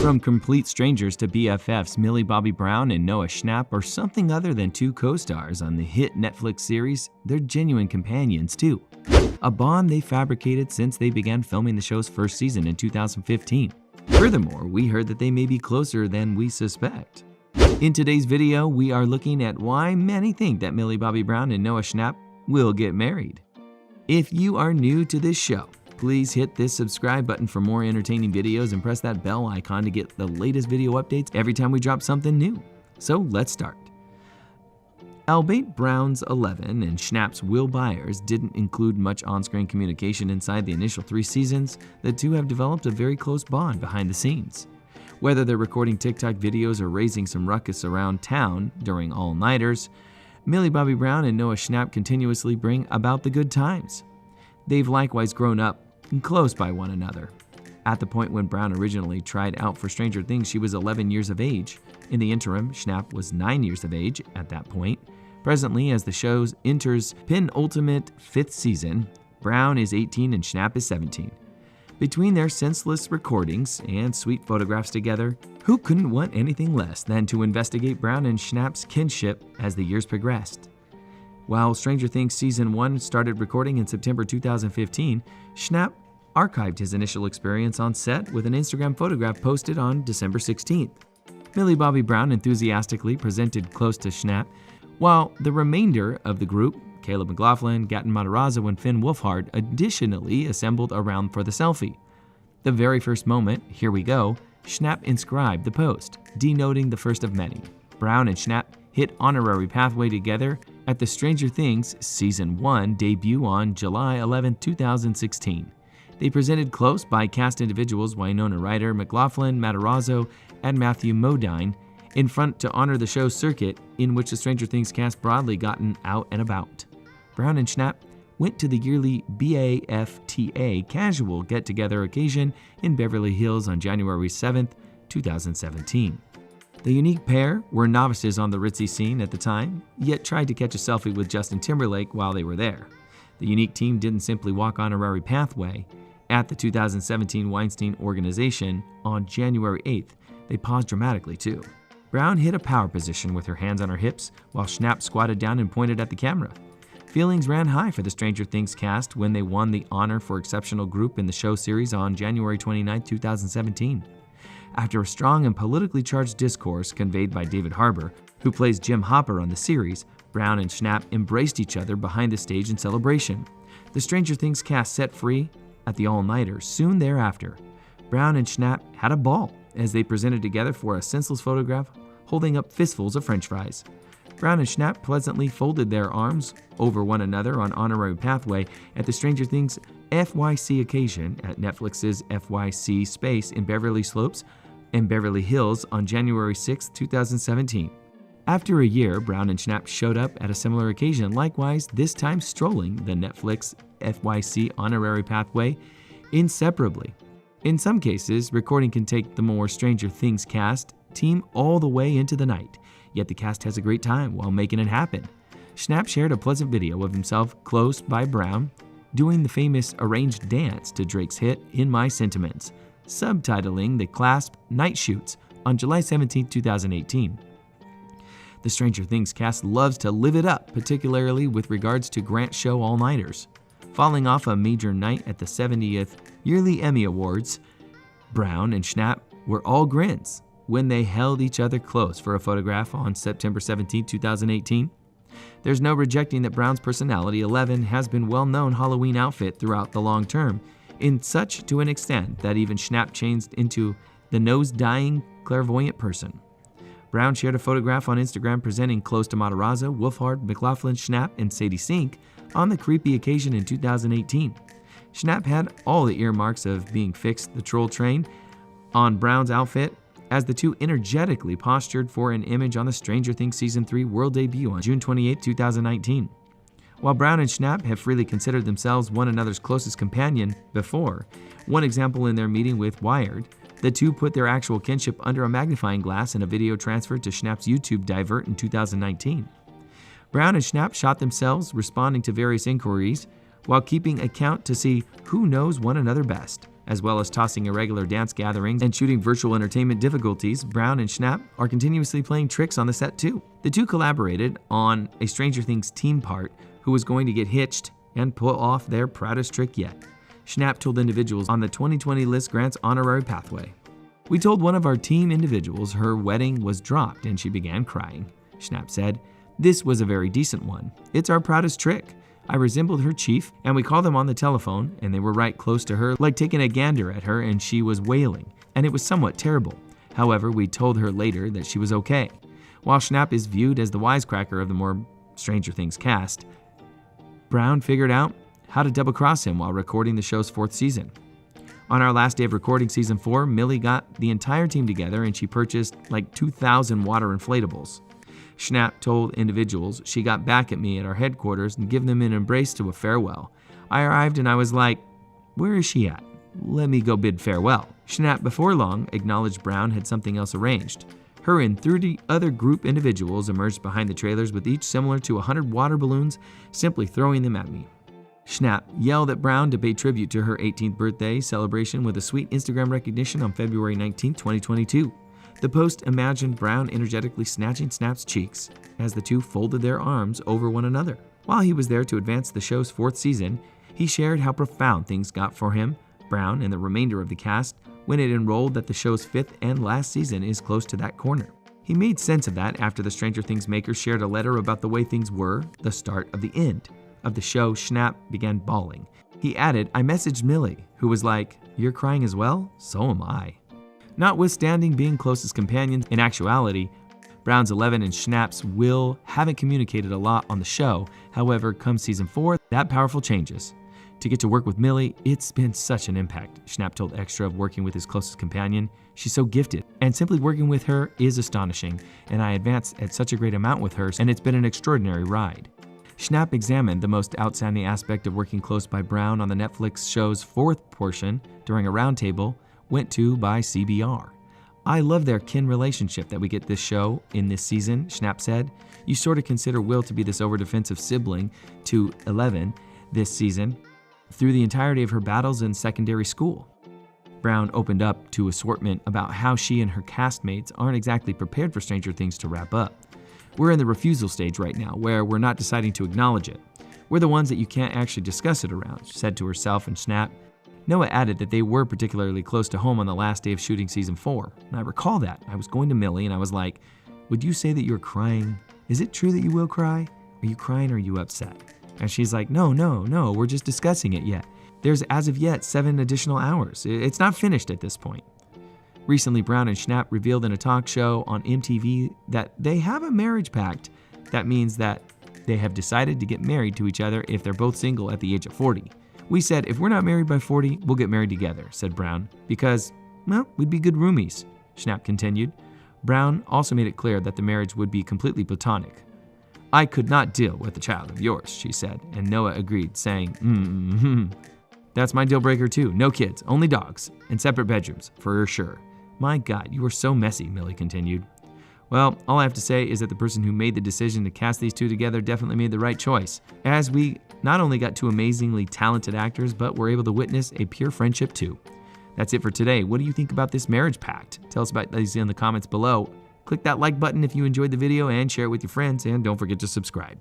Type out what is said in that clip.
From complete strangers to BFFs, Millie Bobby Brown and Noah Schnapp are something other than two co-stars on the hit Netflix series. They're genuine companions too. A bond they fabricated since they began filming the show's first season in 2015. Furthermore, we heard that they may be closer than we suspect. In today's video, we are looking at why many think that Millie Bobby Brown and Noah Schnapp will get married. If you are new to this show, please hit this subscribe button for more entertaining videos and press that bell icon to get the latest video updates every time we drop something new. So let's start. Albeit Brown's 11 and Schnapp's Will Byers didn't include much on-screen communication inside the initial 3 seasons, the two have developed a very close bond behind the scenes. Whether they're recording TikTok videos or raising some ruckus around town during all-nighters, Millie Bobby Brown and Noah Schnapp continuously bring about the good times. They've likewise grown up close by one another. At the point when Brown originally tried out for Stranger Things, she was 11 years of age. In the interim, Schnapp was 9 years of age at that point. Presently, as the show enters penultimate 5th season, Brown is 18 and Schnapp is 17. Between their senseless recordings and sweet photographs together, who couldn't want anything less than to investigate Brown and Schnapp's kinship as the years progressed? While Stranger Things Season 1 started recording in September 2015, Schnapp archived his initial experience on set with an Instagram photograph posted on December 16th. Millie Bobby Brown enthusiastically presented close to Schnapp, while the remainder of the group, Caleb McLaughlin, Gatton Matarazzo, and Finn Wolfhard, additionally assembled around for the selfie. The very first moment, here we go, Schnapp inscribed the post, denoting the first of many. Brown and Schnapp hit honorary pathway together at the Stranger Things Season 1 debut on July 11, 2016. They presented close by cast individuals Winona Ryder, McLaughlin, Matarazzo, and Matthew Modine in front to honor the show's circuit in which the Stranger Things cast broadly gotten out and about. Brown and Schnapp went to the yearly BAFTA casual get-together occasion in Beverly Hills on January 7, 2017. The unique pair were novices on the ritzy scene at the time, yet tried to catch a selfie with Justin Timberlake while they were there. The unique team didn't simply walk honorary pathway. At the 2017 Weinstein organization on January 8th, they paused dramatically too. Brown hit a power position with her hands on her hips, while Schnapp squatted down and pointed at the camera. Feelings ran high for the Stranger Things cast when they won the Honor for Exceptional Group in the show series on January 29, 2017. After a strong and politically charged discourse conveyed by David Harbour, who plays Jim Hopper on the series, Brown and Schnapp embraced each other behind the stage in celebration. The Stranger Things cast set free at the all-nighter soon thereafter. Brown and Schnapp had a ball as they presented together for a senseless photograph holding up fistfuls of French fries. Brown and Schnapp pleasantly folded their arms over one another on honorary pathway at the Stranger Things FYC occasion at Netflix's FYC Space in Beverly Slopes and Beverly Hills on January 6, 2017. After a year, Brown and Schnapp showed up at a similar occasion, likewise this time strolling the Netflix FYC honorary pathway inseparably. In some cases, recording can take the more Stranger Things cast team all the way into the night, yet the cast has a great time while making it happen. Schnapp shared a pleasant video of himself close by Brown doing the famous arranged dance to Drake's hit In My Sentiments, subtitling the clasp Night Shoots on July 17, 2018. The Stranger Things cast loves to live it up, particularly with regards to Grant's show all-nighters. Falling off a major night at the 70th Yearly Emmy Awards, Brown and Schnapp were all grins when they held each other close for a photograph on September 17, 2018. There's no rejecting that Brown's personality, 11, has been well-known Halloween outfit throughout the long term, in such to an extent that even Schnapp changed into the nose-dying clairvoyant person. Brown shared a photograph on Instagram presenting close to Matarazzo, Wolfhard, McLaughlin, Schnapp, and Sadie Sink on the creepy occasion in 2018. Schnapp had all the earmarks of being fixed the troll train on Brown's outfit as the two energetically postured for an image on the Stranger Things Season 3 world debut on June 28, 2019. While Brown and Schnapp have freely considered themselves one another's closest companion before, one example in their meeting with Wired, the two put their actual kinship under a magnifying glass in a video transferred to Schnapp's YouTube Divert in 2019. Brown and Schnapp shot themselves responding to various inquiries while keeping account to see who knows one another best, As well as tossing irregular dance gatherings and shooting virtual entertainment difficulties, Brown and Schnapp are continuously playing tricks on the set too. The two collaborated on a Stranger Things team part who was going to get hitched and pull off their proudest trick yet. Schnapp told individuals on the 2020 list grants honorary pathway. "We told one of our team individuals her wedding was dropped and she began crying," Schnapp said. "This was a very decent one. It's our proudest trick. I resembled her chief, and we called them on the telephone, and they were right close to her, like taking a gander at her, and she was wailing, and it was somewhat terrible. However, we told her later that she was okay." While Schnapp is viewed as the wisecracker of the more Stranger Things cast, Brown figured out how to double-cross him while recording the show's 4th season. "On our last day of recording season 4, Millie got the entire team together and she purchased like 2,000 water inflatables. Schnapp told individuals she got back at me at our headquarters and gave them an embrace to a farewell. I arrived and I was like, where is she at? Let me go bid farewell." Schnapp before long acknowledged Brown had something else arranged. Her and 30 other group individuals emerged behind the trailers with each similar to 100 water balloons, simply throwing them at me. Schnapp yelled at Brown to pay tribute to her 18th birthday celebration with a sweet Instagram recognition on February 19, 2022. The post imagined Brown energetically snatching Schnapp's cheeks as the two folded their arms over one another. While he was there to advance the show's 4th season, he shared how profound things got for him, Brown, and the remainder of the cast when it enrolled that the show's 5th and last season is close to that corner. He made sense of that after the Stranger Things makers shared a letter about the way things were, the start of the end. Of the show, Schnapp began bawling. He added, "I messaged Millie, who was like, 'You're crying as well? So am I.'" Notwithstanding being closest companions, in actuality, Brown's 11 and Schnapp's Will haven't communicated a lot on the show. However, come season 4, that powerful changes. "To get to work with Millie, it's been such an impact," Schnapp told Extra of working with his closest companion. "She's so gifted, and simply working with her is astonishing, and I advance at such a great amount with her, and it's been an extraordinary ride." Schnapp examined the most outstanding aspect of working close by Brown on the Netflix show's 4th portion during a roundtable went to by CBR. "I love their kin relationship that we get this show in this season," Schnapp said. "You sort of consider Will to be this over-defensive sibling to 11 this season through the entirety of her battles in secondary school." Brown opened up to assortment about how she and her castmates aren't exactly prepared for Stranger Things to wrap up. "We're in the refusal stage right now, where we're not deciding to acknowledge it. We're the ones that you can't actually discuss it around," she said to herself and Schnapp. Noah added that they were particularly close to home on the last day of shooting season 4. "And I recall that. I was going to Millie and I was like, 'Would you say that you're crying? Is it true that you will cry? Are you crying or are you upset?' And she's like, no, we're just discussing it yet. There's as of yet 7 additional hours. It's not finished at this point." Recently, Brown and Schnapp revealed in a talk show on MTV that they have a marriage pact. That means that they have decided to get married to each other if they're both single at the age of 40. "We said, if we're not married by 40, we'll get married together," said Brown, "because, well, we'd be good roomies," Schnapp continued. Brown also made it clear that the marriage would be completely platonic. "I could not deal with a child of yours," she said, and Noah agreed, saying, "That's my deal breaker too. No kids, only dogs, and separate bedrooms, for sure." "My God, you are so messy," Millie continued. "Well, all I have to say is that the person who made the decision to cast these two together definitely made the right choice, as we not only got 2 amazingly talented actors, but were able to witness a pure friendship too." That's it for today. What do you think about this marriage pact? Tell us about these in the comments below. Click that like button if you enjoyed the video and share it with your friends, and don't forget to subscribe.